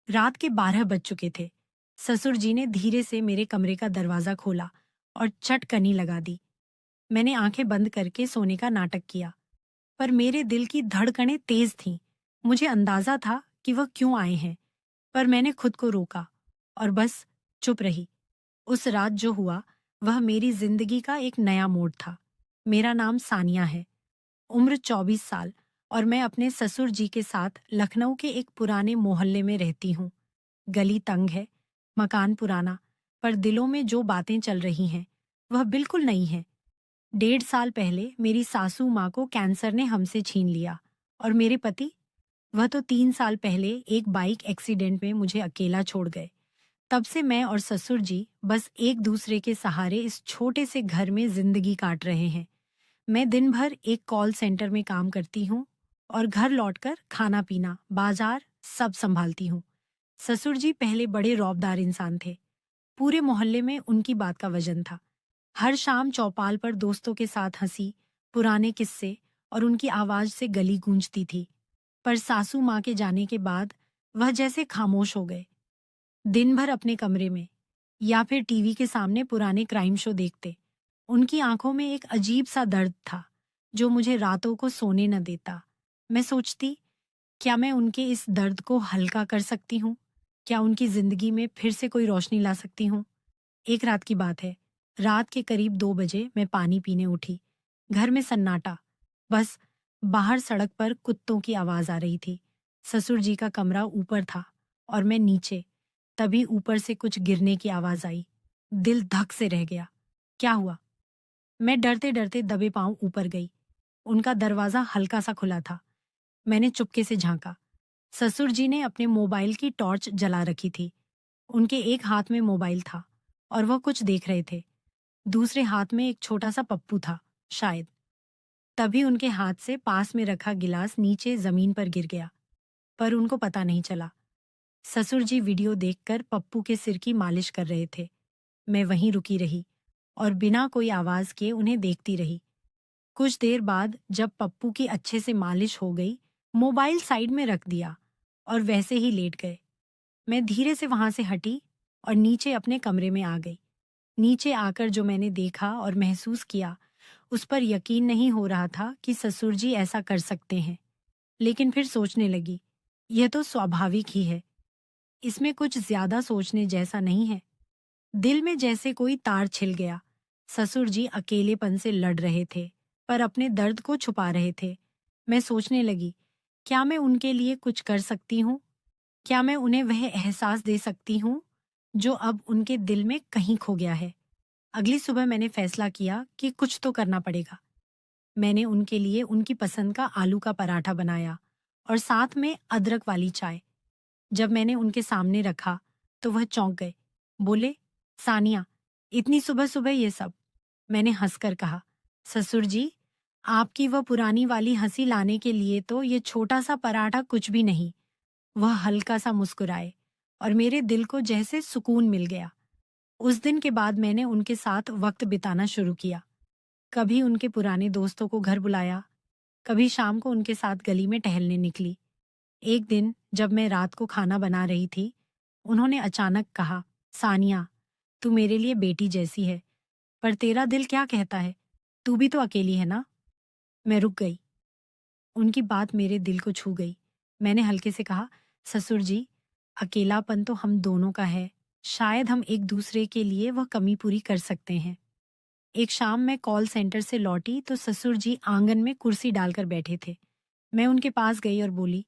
रात के 12 बज चुके थे। ससुर जी ने धीरे से मेरे कमरे का दरवाजा खोला और चटकनी लगा दी। मैंने आंखें बंद करके सोने का नाटक किया, पर मेरे दिल की धड़कनें तेज थीं। मुझे अंदाजा था कि वह क्यों आए हैं, पर मैंने खुद को रोका और बस चुप रही। उस रात जो हुआ, वह मेरी जिंदगी का एक नया मोड़ था। मेरा नाम सानिया है, उम्र 24 साल, और मैं अपने ससुर जी के साथ लखनऊ के एक पुराने मोहल्ले में रहती हूँ। गली तंग है, मकान पुराना, पर दिलों में जो बातें चल रही हैं, वह बिल्कुल नई हैं। 1.5 साल पहले मेरी सासू माँ को कैंसर ने हमसे छीन लिया, और मेरे पति, वह तो 3 साल पहले एक बाइक एक्सीडेंट में मुझे अकेला छोड़ गए। तब से मैं और ससुर जी बस एक दूसरे के सहारे इस छोटे से घर में जिंदगी काट रहे हैं। मैं दिन भर एक कॉल सेंटर में काम करती हूँ और घर लौटकर खाना पीना, बाजार सब संभालती हूँ। ससुर जी पहले बड़े रौबदार इंसान थे। पूरे मोहल्ले में उनकी बात का वजन था। हर शाम चौपाल पर दोस्तों के साथ हंसी, पुराने किस्से और उनकी आवाज से गली गूंजती थी। पर सासू माँ के जाने के बाद वह जैसे खामोश हो गए। दिन भर अपने कमरे में या फिर टीवी के सामने पुराने क्राइम शो देखते। उनकी आंखों में एक अजीब सा दर्द था, जो मुझे रातों को सोने न देता। मैं सोचती, क्या मैं उनके इस दर्द को हल्का कर सकती हूँ? क्या उनकी जिंदगी में फिर से कोई रोशनी ला सकती हूँ? एक रात की बात है। रात के करीब 2 बजे मैं पानी पीने उठी। घर में सन्नाटा, बस बाहर सड़क पर कुत्तों की आवाज आ रही थी। ससुर जी का कमरा ऊपर था और मैं नीचे। तभी ऊपर से कुछ गिरने की आवाज आई। दिल धक से रह गया। क्या हुआ? मैं डरते डरते दबे पांव ऊपर गई। उनका दरवाजा हल्का सा खुला था। मैंने चुपके से झांका। ससुर जी ने अपने मोबाइल की टॉर्च जला रखी थी। उनके एक हाथ में मोबाइल था और वह कुछ देख रहे थे। दूसरे हाथ में एक छोटा सा पप्पू था, शायद। तभी उनके हाथ से पास में रखा गिलास नीचे जमीन पर गिर गया, पर उनको पता नहीं चला। ससुर जी वीडियो देखकर पप्पू के सिर की मालिश कर रहे थे। मैं वहीं रुकी रही और बिना कोई आवाज किए उन्हें देखती रही। कुछ देर बाद जब पप्पू की अच्छे से मालिश हो गई, मोबाइल साइड में रख दिया और वैसे ही लेट गए। मैं धीरे से वहां से हटी और नीचे अपने कमरे में आ गई। नीचे आकर जो मैंने देखा और महसूस किया, उस पर यकीन नहीं हो रहा था कि ससुर जी ऐसा कर सकते हैं। लेकिन फिर सोचने लगी, यह तो स्वाभाविक ही है। इसमें कुछ ज्यादा सोचने जैसा नहीं है। दिल में जैसे कोई तार छिल गया। ससुर जी अकेलेपन से लड़ रहे थे, पर अपने दर्द को छुपा रहे थे। मैं सोचने लगी, क्या मैं उनके लिए कुछ कर सकती हूँ? क्या मैं उन्हें वह एहसास दे सकती हूँ जो अब उनके दिल में कहीं खो गया है? अगली सुबह मैंने फैसला किया कि कुछ तो करना पड़ेगा। मैंने उनके लिए उनकी पसंद का आलू का पराठा बनाया और साथ में अदरक वाली चाय। जब मैंने उनके सामने रखा, तो वह चौंक गए। बोले, सानिया, इतनी सुबह सुबह ये सब? मैंने हंसकर कहा, ससुर जी, आपकी वह पुरानी वाली हंसी लाने के लिए तो ये छोटा सा पराठा कुछ भी नहीं। वह हल्का सा मुस्कुराए और मेरे दिल को जैसे सुकून मिल गया। उस दिन के बाद मैंने उनके साथ वक्त बिताना शुरू किया। कभी उनके पुराने दोस्तों को घर बुलाया, कभी शाम को उनके साथ गली में टहलने निकली। एक दिन जब मैं रात को खाना बना रही थी, उन्होंने अचानक कहा, सानिया, तू मेरे लिए बेटी जैसी है, पर तेरा दिल क्या कहता है? तू भी तो अकेली है ना? मैं रुक गई। उनकी बात मेरे दिल को छू गई। मैंने हल्के से कहा, ससुर जी, अकेलापन तो हम दोनों का है। शायद हम एक दूसरे के लिए वह कमी पूरी कर सकते हैं। एक शाम मैं कॉल सेंटर से लौटी तो ससुर जी आंगन में कुर्सी डालकर बैठे थे। मैं उनके पास गई और बोली,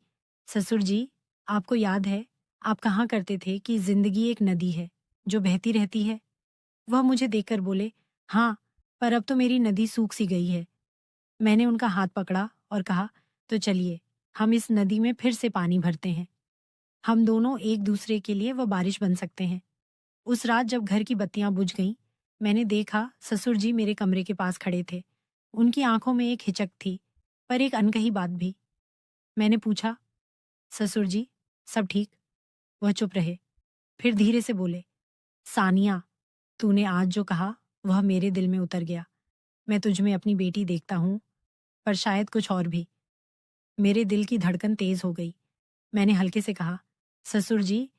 ससुर जी, आपको याद है, आप कहा करते थे कि जिंदगी एक नदी है जो बहती रहती है? वह मुझे देखकर बोले, हाँ, पर अब तो मेरी नदी सूख सी गई है। मैंने उनका हाथ पकड़ा और कहा, तो चलिए, हम इस नदी में फिर से पानी भरते हैं। हम दोनों एक दूसरे के लिए वह बारिश बन सकते हैं। उस रात जब घर की बत्तियां बुझ गईं, मैंने देखा ससुर जी मेरे कमरे के पास खड़े थे। उनकी आंखों में एक हिचक थी, पर एक अनकही बात भी। मैंने पूछा, ससुर जी, सब ठीक? वह चुप रहे। फिर धीरे से बोले, सानिया, तूने आज जो कहा वह मेरे दिल में उतर गया। मैं तुझ में अपनी बेटी देखता हूँ, पर शायद कुछ और भी। मेरे दिल की धड़कन तेज हो गई। मैंने हल्के से कहा, ससुर जी,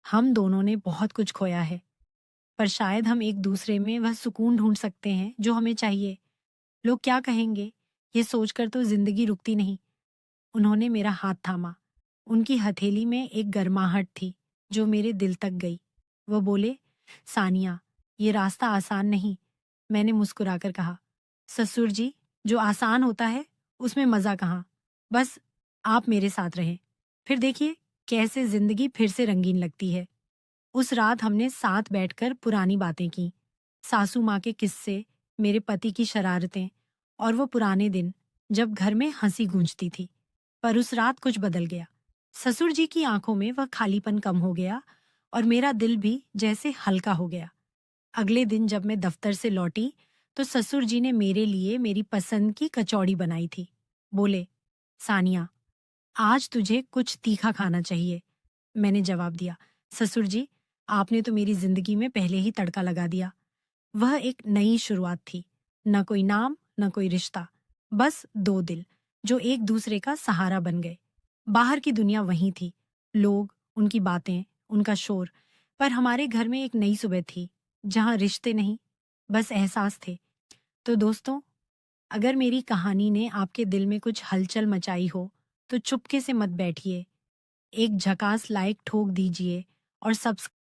हम दोनों ने बहुत कुछ खोया है, पर शायद हम एक दूसरे में वह सुकून ढूंढ सकते हैं जो हमें चाहिए। लोग क्या कहेंगे, ये सोचकर तो जिंदगी रुकती नहीं। उन्होंने मेरा हाथ थामा। उनकी हथेली में एक गर्माहट थी जो मेरे दिल तक गई। वो बोले, सानिया, ये रास्ता आसान नहीं। मैंने मुस्कुराकर कहा, ससुर जी, जो आसान होता है उसमें मजा कहाँ। बस आप मेरे साथ रहें, फिर देखिए कैसे जिंदगी फिर से रंगीन लगती है। उस रात हमने साथ बैठकर पुरानी बातें की, सासू माँ के किस्से, मेरे पति की शरारतें और वो पुराने दिन जब घर में हंसी गूंजती थी। पर उस रात कुछ बदल गया। ससुर जी की आंखों में वह खालीपन कम हो गया और मेरा दिल भी जैसे हल्का हो गया। अगले दिन जब मैं दफ्तर से लौटी तो ससुर जी ने मेरे लिए मेरी पसंद की कचौड़ी बनाई थी। बोले, सानिया, आज तुझे कुछ तीखा खाना चाहिए। मैंने जवाब दिया, ससुर जी, आपने तो मेरी जिंदगी में पहले ही तड़का लगा दिया। वह एक नई शुरुआत थी। न कोई नाम, न कोई रिश्ता, बस दो दिल जो एक दूसरे का सहारा बन गए। बाहर की दुनिया वहीं थी, लोग, उनकी बातें, उनका शोर, पर हमारे घर में एक नई सुबह थी जहां रिश्ते नहीं, बस एहसास थे। तो दोस्तों, अगर मेरी कहानी ने आपके दिल में कुछ हलचल मचाई हो तो चुपके से मत बैठिए, एक झकास लाइक ठोक दीजिए और सब्सक्राइब